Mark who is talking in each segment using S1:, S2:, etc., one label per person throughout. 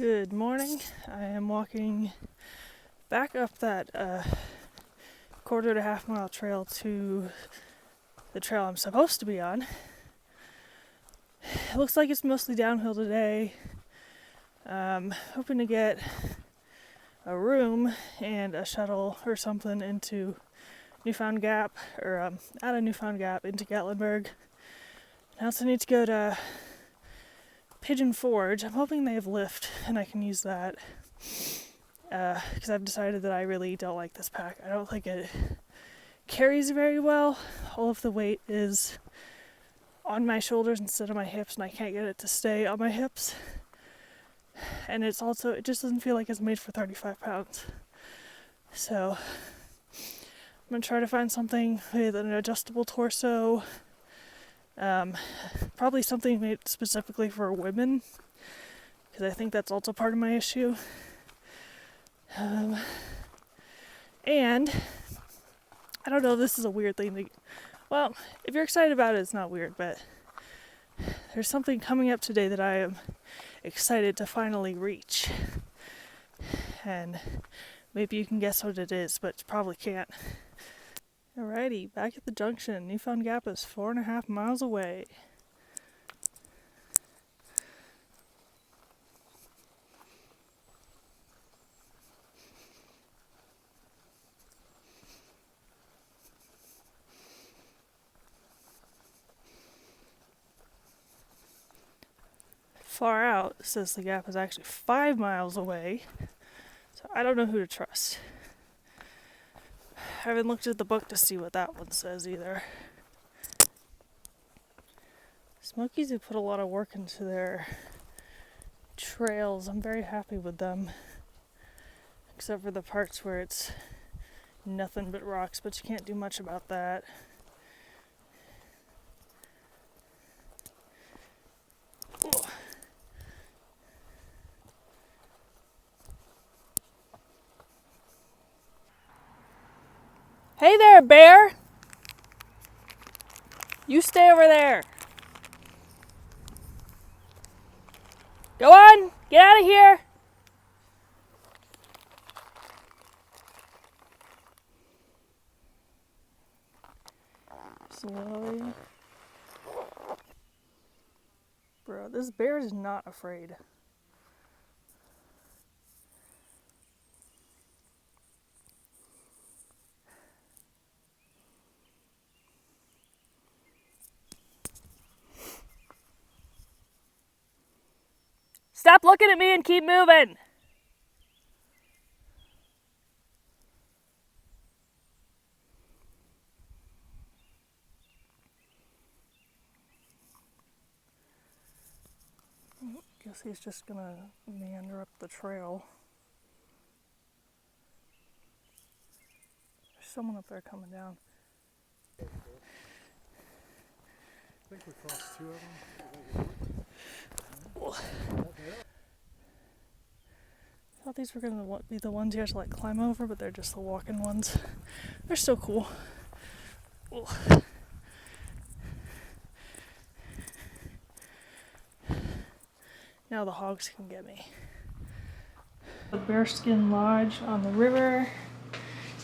S1: Good morning. I am walking back up that quarter to half mile trail to the trail I'm supposed to be on. It looks like it's mostly downhill today. Hoping to get a room and a shuttle or something into Newfound Gap, or out of Newfound Gap into Gatlinburg. I also need to go to Pigeon Forge. I'm hoping they have lift and I can use that, because I've decided that I really don't like this pack. I don't think it carries very well. All of the weight is on my shoulders instead of my hips, and I can't get it to stay on my hips. And it just doesn't feel like it's made for 35 pounds. So I'm gonna try to find something with an adjustable torso. Probably something made specifically for women, because I think that's also part of my issue. And I don't know, this is a weird thing well, if you're excited about it, it's not weird, but there's something coming up today that I am excited to finally reach. And maybe you can guess what it is, but you probably can't. Alrighty, back at the junction. Newfound Gap is 4.5 miles away. Far out says the gap is actually 5 miles away, so I don't know who to trust. I haven't looked at the book to see what that one says either. Smokies have put a lot of work into their trails. I'm very happy with them, except for the parts where it's nothing but rocks, but you can't do much about that. Ooh. Hey there, bear! You stay over there. Go on, get out of here. Slowly. Bro, this bear is not afraid. Stop looking at me and keep moving! Guess he's just gonna meander up the trail. There's someone up there coming down.
S2: I think we crossed 2 of them.
S1: I thought these were going to be the ones you have to like climb over, but they're just the walking ones. They're so cool. Ooh. Now the hogs can get me. The Bearskin Lodge on the river.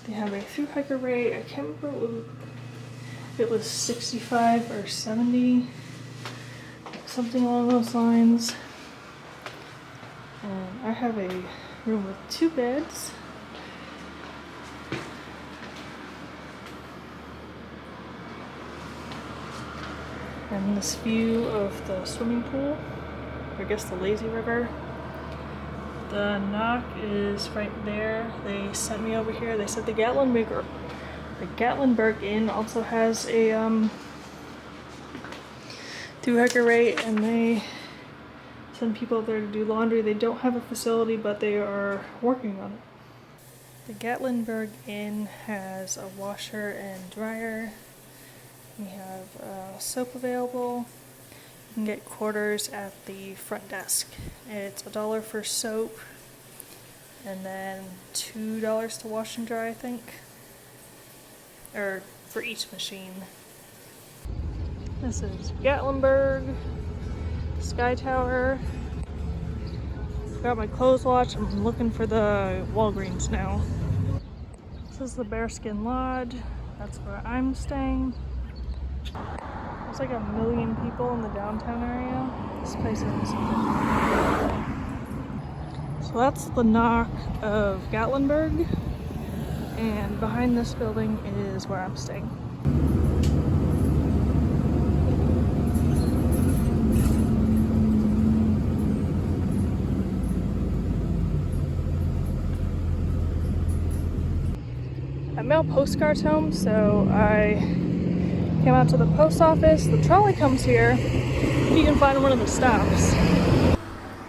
S1: They have a through hiker rate. I can't remember if it was 65 or 70. Something along those lines. And I have a room with 2 beds. And this view of the swimming pool, or I guess the lazy river. The knock is right there. They sent me over here. They said the Gatlinburg Inn also has a through hiker rate, and they send people up there to do laundry. They don't have a facility, but they are working on it. The Gatlinburg Inn has a washer and dryer. We have soap available. You can get quarters at the front desk. It's $1 for soap, and then $2 to wash and dry, I think. Or for each machine. This is Gatlinburg Sky Tower. got my clothes washed. I'm looking for the Walgreens now. This is the Bearskin Lodge. That's where I'm staying. There's like 1 million people in the downtown area. This place isn't so good. So that's the knock of Gatlinburg. And behind this building is where I'm staying. I mail postcards home, so I came out to the post office. The trolley comes here if you can find one of the stops.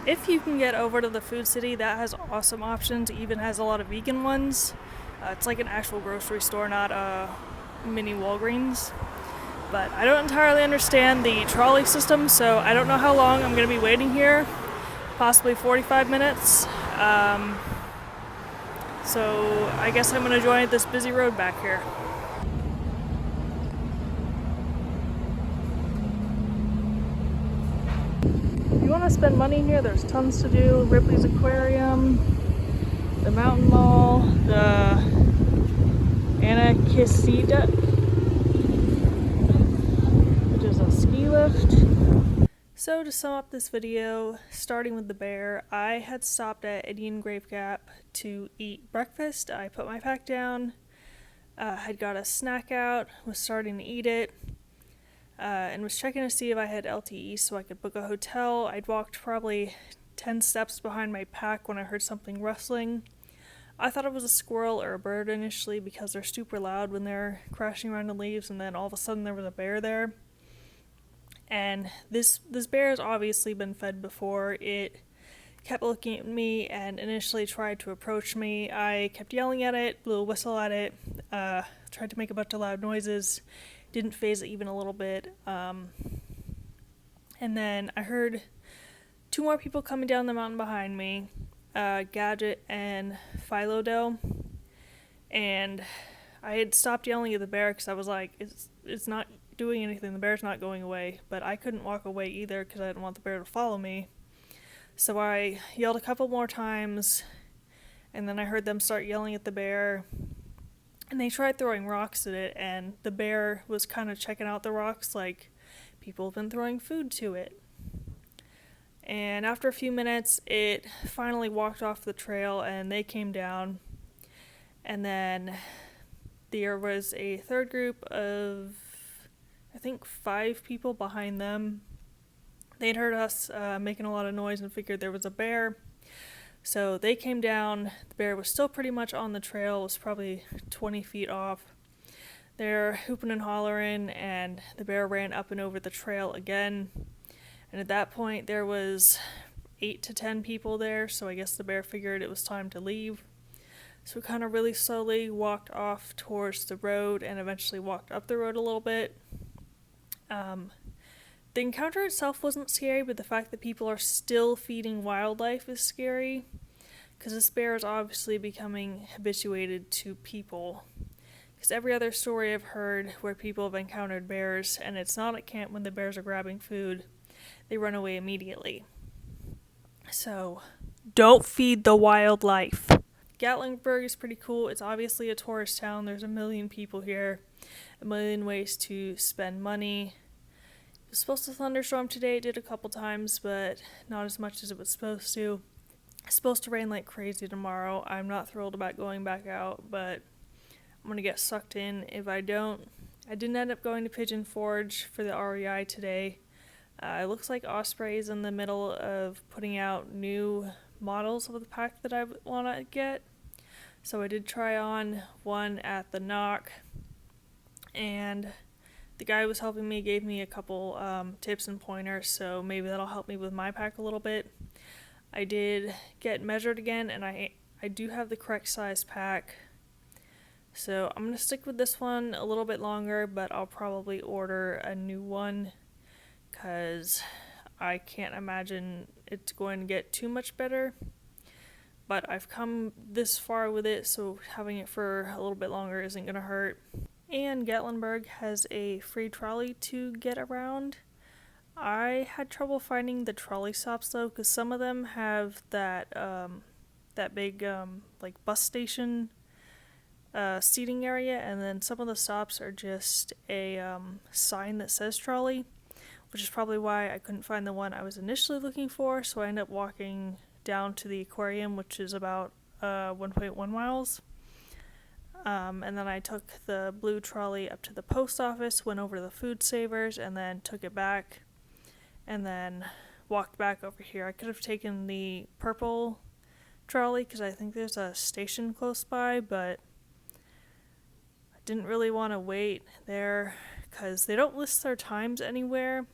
S1: If you can get over to the Food City, that has awesome options. It even has a lot of vegan ones. It's like an actual grocery store, not a mini Walgreens. But I don't entirely understand the trolley system, so I don't know how long I'm going to be waiting here. Possibly 45 minutes. So I guess I'm going to join this busy road back here. If you want to spend money here, there's tons to do. Ripley's Aquarium, the Mountain Mall, the Anakeesta, which is a ski lift. So to sum up this video, starting with the bear, I had stopped at Indian Grave Gap to eat breakfast. I put my pack down, had got a snack out, was starting to eat it, and was checking to see if I had LTE so I could book a hotel. I'd walked probably 10 steps behind my pack when I heard something rustling. I thought it was a squirrel or a bird initially because they're super loud when they're crashing around the leaves, and then all of a sudden there was a bear there. And this bear has obviously been fed before. It kept looking at me and initially tried to approach me. I kept yelling at it, blew a whistle at it, tried to make a bunch of loud noises. Didn't faze it even a little bit. And then I heard 2 more people coming down the mountain behind me, Gadget and Philo. And I had stopped yelling at the bear because I was like, it's not doing anything. The bear's not going away. But I couldn't walk away either because I didn't want the bear to follow me. So I yelled a couple more times, and then I heard them start yelling at the bear. And they tried throwing rocks at it, and the bear was kind of checking out the rocks like people have been throwing food to it. And after a few minutes, it finally walked off the trail, and they came down. And then there was a third group of, I think, 5 people behind them. They'd heard us making a lot of noise and figured there was a bear. So they came down. The bear was still pretty much on the trail. It was probably 20 feet off. They're hooping and hollering, and the bear ran up and over the trail again. And at that point, there was 8 to 10 people there, so I guess the bear figured it was time to leave. So it kind of really slowly walked off towards the road and eventually walked up the road a little bit. The encounter itself wasn't scary, but the fact that people are still feeding wildlife is scary, because this bear is obviously becoming habituated to people. Because every other story I've heard where people have encountered bears, and it's not at camp when the bears are grabbing food, they run away immediately. So, don't feed the wildlife. Gatlinburg is pretty cool. It's obviously a tourist town. There's 1 million people here, 1 million ways to spend money. It was supposed to thunderstorm today. It did a couple times, but not as much as it was supposed to. It's supposed to rain like crazy tomorrow. I'm not thrilled about going back out, but I'm going to get sucked in if I don't. I didn't end up going to Pigeon Forge for the REI today. It looks like Osprey is in the middle of putting out new models of the pack that I want to get. So I did try on one at the knock, and the guy who was helping me gave me a couple tips and pointers, so maybe that'll help me with my pack a little bit. I did get measured again, and I do have the correct size pack. So I'm going to stick with this one a little bit longer, but I'll probably order a new one because I can't imagine it's going to get too much better. But I've come this far with it, so having it for a little bit longer isn't going to hurt. And Gatlinburg has a free trolley to get around. I had trouble finding the trolley stops though, because some of them have that big like bus station seating area, and then some of the stops are just a sign that says trolley, which is probably why I couldn't find the one I was initially looking for. So I ended up walking down to the aquarium, which is about 1.1 miles. And then I took the blue trolley up to the post office, went over to the food savers, and then took it back, and then walked back over here. I could have taken the purple trolley because I think there's a station close by, but I didn't really want to wait there because they don't list their times anywhere.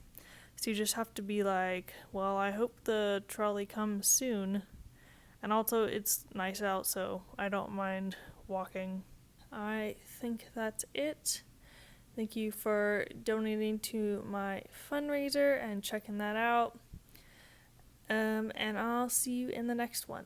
S1: So you just have to be like, well, I hope the trolley comes soon. And also, it's nice out, so I don't mind walking. I think that's it. Thank you for donating to my fundraiser and checking that out. And I'll see you in the next one.